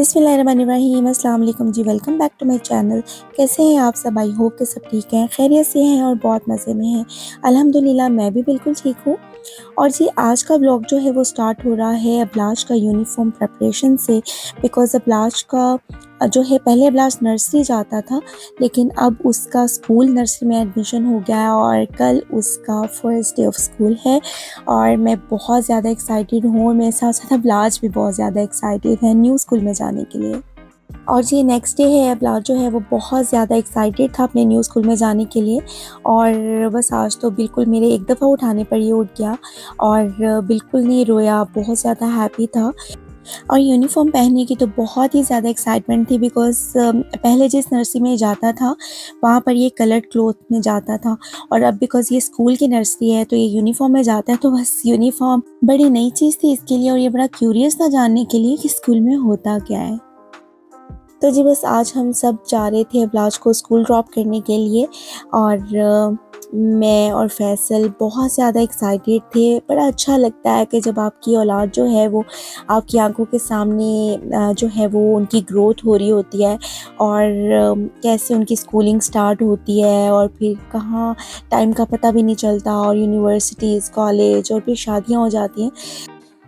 बिस्मिल्लाहिर्रहमानिर्रहीम अस्सलाम वालेकुम जी। Welcome back to my channel. कैसे हैं आप सब? आई होप कि सब ठीक हैं, खैरियत से हैं और बहुत मज़े में हैं। अल्हम्दुलिल्लाह मैं भी बिल्कुल ठीक हूँ। और जी आज का व्लॉग जो है वो स्टार्ट हो रहा है अबलाज का यूनिफॉर्म प्रिपरेशन से। बिकॉज़ अबलाज का जो है पहले अबलाज नर्सरी जाता था, लेकिन अब उसका स्कूल नर्सरी में एडमिशन हो गया है और कल उसका फर्स्ट डे ऑफ स्कूल है। और मैं बहुत ज़्यादा एक्साइटेड हूँ और मेरे साथ साथ अबलाज भी बहुत ज़्यादा एक्साइटेड है न्यू स्कूल में जाने के लिए। और जी नेक्स्ट डे है, अबलाज जो है वो बहुत ज़्यादा एक्साइटेड था अपने न्यू स्कूल में जाने के लिए। और बस आज तो बिल्कुल मेरे एक दफ़ा उठाने पर ये उठ गया और बिल्कुल नहीं रोया, बहुत ज़्यादा हैप्पी था। और यूनिफ़ॉर्म पहनने की तो बहुत ही ज़्यादा एक्साइटमेंट थी, बिकॉज़ पहले जिस नर्सरी में जाता था वहाँ पर ये कलर्ड क्लॉथ में जाता था, और अब बिकॉज़ ये स्कूल की नर्सरी है तो ये यूनिफ़ॉर्म में जाता है, तो बस यूनिफ़ॉर्म बड़ी नई चीज़ थी इसके लिए और ये बड़ा क्यूरियस था जानने के लिए कि स्कूल में होता क्या है। तो जी बस आज हम सब जा रहे थे अबलाज को स्कूल ड्रॉप करने के लिए। और मैं और फैसल बहुत ज़्यादा एक्साइटेड थे। बड़ा अच्छा लगता है कि जब आपकी औलाद जो है वो आपकी आंखों के सामने जो है वो उनकी ग्रोथ हो रही होती है, और कैसे उनकी स्कूलिंग स्टार्ट होती है और फिर कहाँ टाइम का पता भी नहीं चलता, और यूनिवर्सिटीज़, कॉलेज और फिर शादियाँ हो जाती हैं।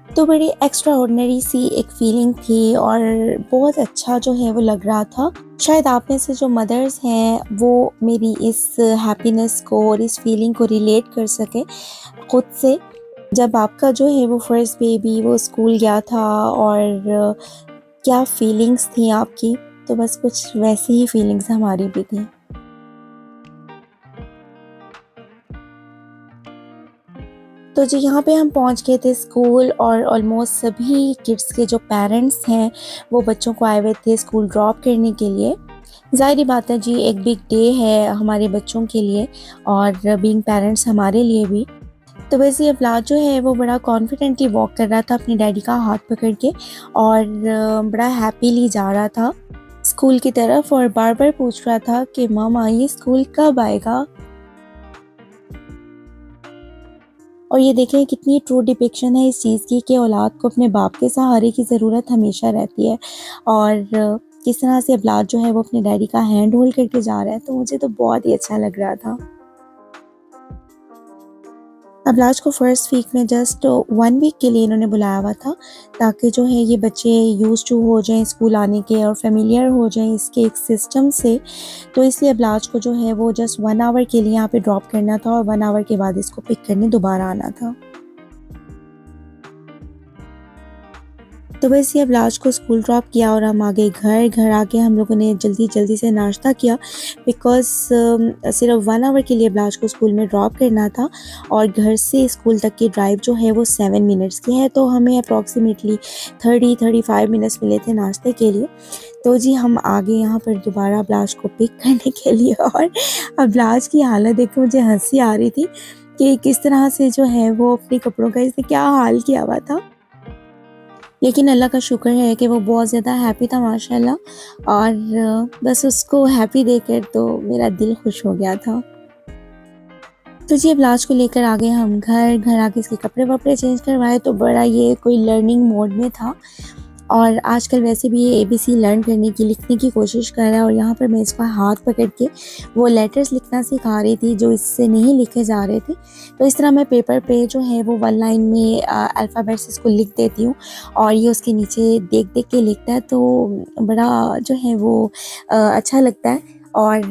तो बड़ी एक्स्ट्रा ऑर्डिनरी सी एक फीलिंग थी और बहुत अच्छा जो है वो लग रहा था। शायद आप में से जो मदर्स हैं वो मेरी इस हैप्पीनेस को और इस फीलिंग को रिलेट कर सकें खुद से। जब आपका जो है वो फर्स्ट बेबी वो स्कूल गया था और क्या फीलिंग्स थी आपकी, तो बस कुछ वैसी ही फीलिंग्स हमारी भी थी। तो जी यहाँ पे हम पहुँच गए थे स्कूल, और ऑलमोस्ट सभी किड्स के जो पेरेंट्स हैं वो बच्चों को आए हुए थे स्कूल ड्रॉप करने के लिए। ज़ाहिर बात है जी, एक बिग डे है हमारे बच्चों के लिए और बीइंग पेरेंट्स हमारे लिए भी। तो वैसे अवलाद जो है वो बड़ा कॉन्फिडेंटली वॉक कर रहा था अपने डैडी का हाथ पकड़ के, और बड़ा हैप्पीली जा रहा था स्कूल की तरफ, और बार बार पूछ रहा था कि मामा ये स्कूल कब आएगा। और ये देखें कितनी ट्रू डिपिक्शन है इस चीज़ की कि औलाद को अपने बाप के सहारे की ज़रूरत हमेशा रहती है, और किस तरह से औलाद जो है वो अपने डैडी का हैंड होल्ड करके जा रहा है, तो मुझे तो बहुत ही अच्छा लग रहा था। अबलाज को फर्स्ट वीक में जस्ट 1 वीक के लिए इन्होंने बुलाया हुआ था, ताकि जो है ये बच्चे यूज़ टू हो जाएँ स्कूल आने के और फ़ेमिलियर हो जाएँ इसके एक सिस्टम से। तो इसलिए अबलाज को जो है वो जस्ट 1 आवर के लिए यहाँ पे ड्रॉप करना था और 1 आवर के बाद इसको पिक करने दोबारा आना था। तो बस ये अबलाज को स्कूल ड्रॉप किया और हम आ गए घर। घर आके हम लोगों ने जल्दी-जल्दी से नाश्ता किया, बिकॉज़ सिर्फ़ 1 आवर के लिए अबलाज को स्कूल में ड्रॉप करना था, और घर से स्कूल तक की ड्राइव जो है वो 7 मिनट्स की है, तो हमें अप्रॉक्सिमेटली 30-35 मिनट्स मिले थे नाश्ते के लिए। तो जी हम आ गए यहाँ पर दोबारा अबलाज को पिक करने के लिए, और अबलाज की हालत देख के मुझे हँसी आ रही थी कि किस तरह से जो है वो अपने कपड़ों का इसने क्या हाल किया हुआ था। लेकिन अल्लाह का शुक्र है कि वो बहुत ज़्यादा हैप्पी था माशाल्लाह, और बस उसको हैप्पी देखकर तो मेरा दिल खुश हो गया था। तो जी अबलाज को लेकर आ गए हम घर। घर आके इसके कपड़े-वपड़े चेंज करवाए, तो बड़ा ये कोई लर्निंग मोड में था, और आजकल वैसे भी ये एबीसी लर्न करने की, लिखने की कोशिश कर रहा है, और यहाँ पर मैं इसका हाथ पकड़ के वो लेटर्स लिखना सिखा रही थी जो इससे नहीं लिखे जा रहे थे। तो इस तरह मैं पेपर पे जो है वो 1 लाइन में अल्फ़ाबेट्स इसको लिख देती हूँ, और ये उसके नीचे देख-देख के लिखता है, तो बड़ा जो है वो अच्छा लगता है, और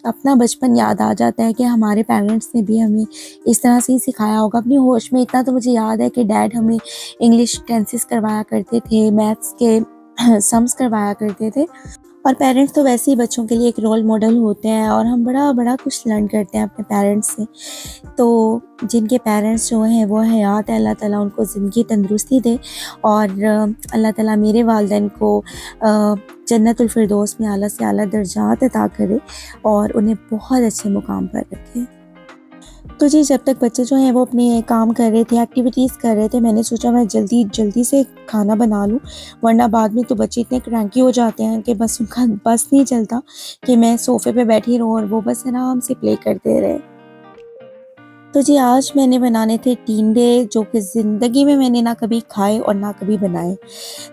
अपना बचपन याद आ जाता है कि हमारे पेरेंट्स ने भी हमें इस तरह से ही सिखाया होगा। अपनी होश में इतना तो मुझे याद है कि डैड हमें इंग्लिश टेंसेस करवाया करते थे, मैथ्स के सम्स करवाया करते थे, और पेरेंट्स तो वैसे ही बच्चों के लिए एक रोल मॉडल होते हैं, और हम बड़ा कुछ लर्न करते हैं अपने पेरेंट्स से। तो जिनके पेरेंट्स जो हैं वो हयात है, अल्लाह ताला उनको ज़िंदगी तंदुरुस्ती दे, और अल्लाह ताला मेरे वालिदैन को जन्नतुल फ़िरदौस में आला से आला दर्जात अता करे और उन्हें बहुत अच्छे मुकाम पर रखे। तो जी जब तक बच्चे जो हैं वो अपने काम कर रहे थे, एक्टिविटीज़ कर रहे थे, मैंने सोचा मैं जल्दी से खाना बना लूँ, वरना बाद में तो बच्चे इतने क्रैंकी हो जाते हैं कि बस उनका बस नहीं चलता कि मैं सोफ़े पे बैठी रहूँ और वो बस आराम से प्ले करते रहें। तो जी आज मैंने बनाने थे टिंडे, जो कि ज़िंदगी में मैंने ना कभी खाए और ना कभी बनाए।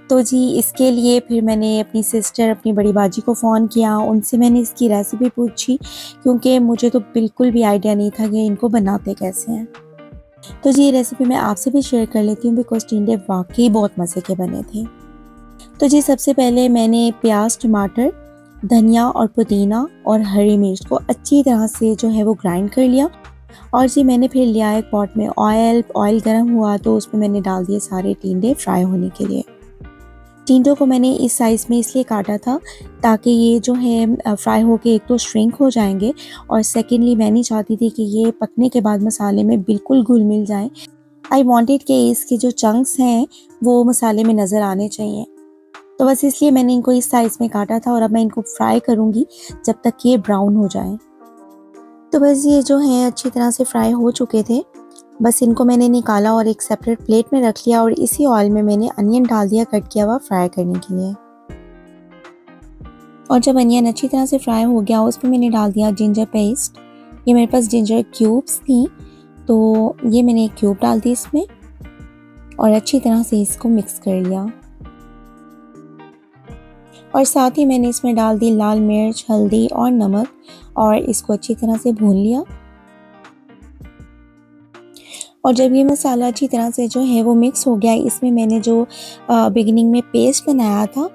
तो जी इसके लिए फिर मैंने अपनी सिस्टर, अपनी बड़ी बाजी को फ़ोन किया, उनसे मैंने इसकी रेसिपी पूछी, क्योंकि मुझे तो बिल्कुल भी आइडिया नहीं था कि इनको बनाते कैसे हैं। तो जी ये रेसिपी मैं आपसे भी शेयर कर लेती हूँ, बिकॉज़ टिंडे वाक़ई बहुत मज़े के बने थे। तो जी सबसे पहले मैंने प्याज़, टमाटर, धनिया और पुदीना और हरी मिर्च को अच्छी तरह से जो है वो ग्राइंड कर लिया। और जी मैंने फिर लिया एक पॉट में ऑयल, ऑयल गरम हुआ तो उसमें मैंने डाल दिए सारे टिंडे फ्राई होने के लिए। टिंडों को मैंने इस साइज़ में इसलिए काटा था ताकि ये जो है फ्राई होके एक तो श्रिंक हो जाएँगे, और सेकंडली मैं नहीं चाहती थी कि ये पकने के बाद मसाले में बिल्कुल घुल-मिल जाएँ। आई वांटेड कि इसके जो चंक्स हैं वो मसाले में नज़र आने चाहिए। तो बस इसलिए मैंने इनको इस साइज़ में काटा था, और अब मैं इनको फ्राई करूँगी जब तक कि ये ब्राउन हो जाएँ। तो बस ये जो है अच्छी तरह से फ्राई हो चुके थे। बस इनको मैंने निकाला और एक सेपरेट प्लेट में रख लिया, और इसी ऑयल में मैंने अनियन डाल दिया कट किया हुआ फ्राई करने के लिए। और जब अनियन अच्छी तरह से फ्राई हो गया उसमें मैंने डाल दिया जिंजर पेस्ट। ये मेरे पास जिंजर क्यूब्स थी, तो ये मैंने एक क्यूब डाल दी इसमें और अच्छी तरह से इसको मिक्स कर लिया। और साथ ही मैंने इसमें डाल दी लाल मिर्च, हल्दी और नमक, और इसको अच्छी तरह से भून लिया। और जब ये मसाला अच्छी तरह से जो है वो मिक्स हो गया, इसमें मैंने जो बिगिनिंग में पेस्ट बनाया था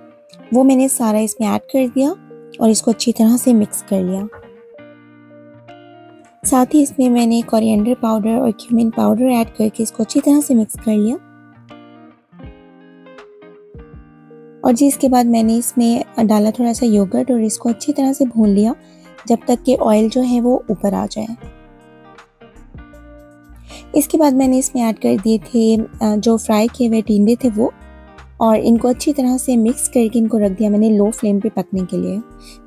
वो मैंने सारा इसमें ऐड कर दिया और इसको अच्छी तरह से मिक्स कर लिया। साथ ही इसमें मैंने कोरिएंडर पाउडर और क्यूमिन पाउडर ऐड करके इसको अच्छी तरह से मिक्स कर लिया। और जी इसके बाद मैंने इसमें डाला थोड़ा सा योगर्ट और इसको अच्छी तरह से भून लिया जब तक कि ऑयल जो है वो ऊपर आ जाए। इसके बाद मैंने इसमें ऐड कर दिए थे जो फ्राई किए हुए टिंडे थे वो, और इनको अच्छी तरह से मिक्स करके इनको रख दिया मैंने लो फ्लेम पे पकने के लिए,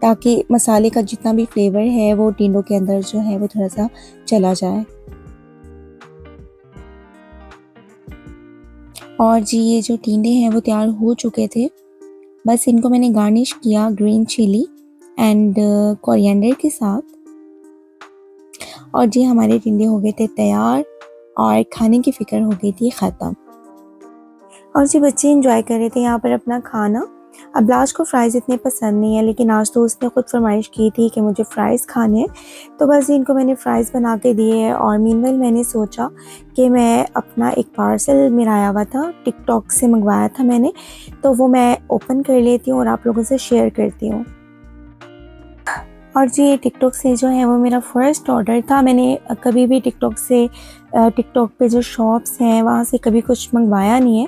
ताकि मसाले का जितना भी फ्लेवर है वो टिंडों के अंदर जो है वो थोड़ा सा चला जाए। और जी ये जो टिंडे हैं वो तैयार हो चुके थे। बस इनको मैंने गार्निश किया ग्रीन चिली एंड कोरिएंडर के साथ, और जी हमारे टिंडे हो गए थे तैयार और खाने की फ़िक्र हो गई थी ख़त्म। और जी बच्चे एंजॉय कर रहे थे यहाँ पर अपना खाना। अब लाश को फ़्राइज़ इतने पसंद नहीं है, लेकिन आज तो उसने खुद फ़रमाइश की थी कि मुझे फ़्राइज़ खाने हैं, तो बस इनको मैंने फ़्राइज़ बना के दिए। और मीनवाइल मैंने सोचा कि मैं अपना एक पार्सल मेरा आया हुआ था, टिकटॉक से मंगवाया था मैंने, तो वो मैं ओपन कर लेती हूँ और आप लोगों से शेयर करती हूँ। और जी टिकटॉक से जो है वो मेरा फ़र्स्ट ऑर्डर था। मैंने कभी भी टिकटॉक पे जो शॉप्स हैं वहाँ से कभी कुछ मंगवाया नहीं है,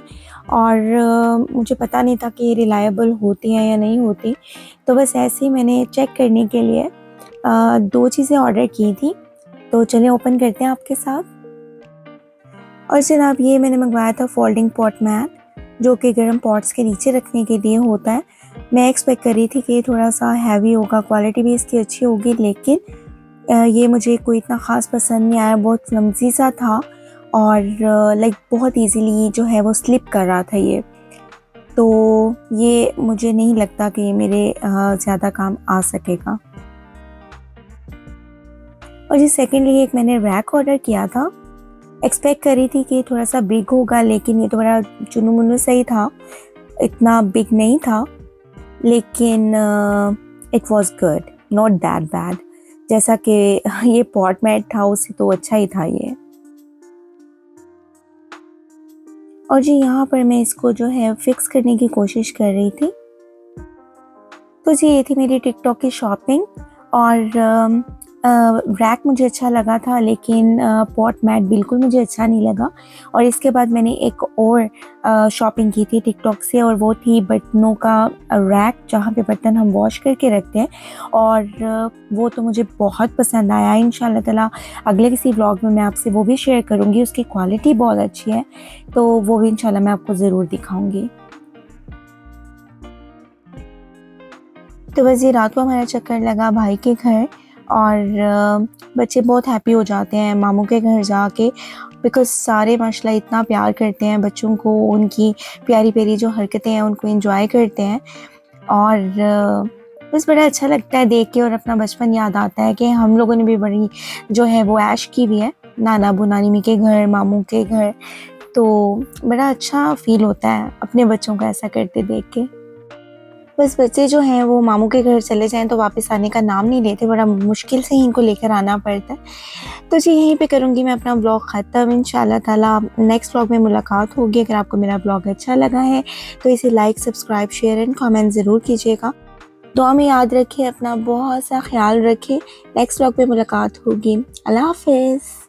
और मुझे पता नहीं था कि रिलायबल होती हैं या नहीं होती। तो बस ऐसे ही मैंने चेक करने के लिए 2 चीज़ें ऑर्डर की थी। तो चलिए ओपन करते हैं आपके साथ। और जनाब ये मैंने मंगवाया था फोल्डिंग पॉट मैट, जो कि गर्म पॉट्स के नीचे रखने के लिए होता है। मैं एक्सपेक्ट कर रही थी कि ये थोड़ा सा हैवी होगा, क्वालिटी भी इसकी अच्छी होगी, लेकिन ये मुझे कोई इतना ख़ास पसंद नहीं आया। बहुत फ्लमसी सा था और लाइक बहुत इजीली जो है वो स्लिप कर रहा था ये। तो ये मुझे नहीं लगता कि ये मेरे ज़्यादा काम आ सकेगा। और जी सेकेंडली एक मैंने रैक ऑर्डर किया था। एक्सपेक्ट करी थी कि थोड़ा सा बिग होगा, लेकिन ये तो बड़ा चुनु-मुनु सा ही था, इतना बिग नहीं था, लेकिन it was good, not that bad. जैसा कि ये पॉट मैट था उससे तो अच्छा ही था ये। और जी यहाँ पर मैं इसको जो है फिक्स करने की कोशिश कर रही थी। तो जी ये थी मेरी टिकटॉक की शॉपिंग। और रैक मुझे अच्छा लगा था, लेकिन पॉट मैट बिल्कुल मुझे अच्छा नहीं लगा। और इसके बाद मैंने एक और शॉपिंग की थी टिकटॉक से, और वो थी बर्तनों का रैक, जहाँ पे बर्तन हम वॉश करके रखते हैं। और वो तो मुझे बहुत पसंद आया। इंशाल्लाह ताला अगले किसी व्लॉग में मैं आपसे वो भी शेयर करूँगी। उसकी क्वालिटी बहुत अच्छी है, तो वो भी इंशाल्लाह मैं आपको ज़रूर दिखाऊँगी। तो बस ये रात को हमारा चक्कर लगा भाई के घर, और बच्चे बहुत हैप्पी हो जाते हैं मामू के घर जाके, बिकॉज़ सारे माशाल्लाह इतना प्यार करते हैं बच्चों को, उनकी प्यारी प्यारी जो हरकतें हैं उनको एंजॉय करते हैं। और बस बड़ा अच्छा लगता है देख के, और अपना बचपन याद आता है कि हम लोगों ने भी बड़ी जो है वो ऐश की भी है। नाना अबू नानी के घर, मामू के घर, तो बड़ा अच्छा फ़ील होता है अपने बच्चों को ऐसा करते देख के। बस बच्चे जो हैं वो मामू के घर चले जाएँ तो वापस आने का नाम नहीं लेते, बड़ा मुश्किल से ही इनको लेकर आना पड़ता है। तो जी यहीं पे करूँगी मैं अपना व्लॉग ख़त्म, इंशाल्लाह ताला नेक्स्ट व्लॉग में मुलाकात होगी। अगर आपको मेरा व्लॉग अच्छा लगा है तो इसे like, subscribe, share and comment ज़रूर कीजिएगा। दुआ में याद रखिए, अपना बहुत सा ख़्याल रखिए। नेक्स्ट व्लॉग में मुलाकात होगी। अल्लाह हाफ़िज़।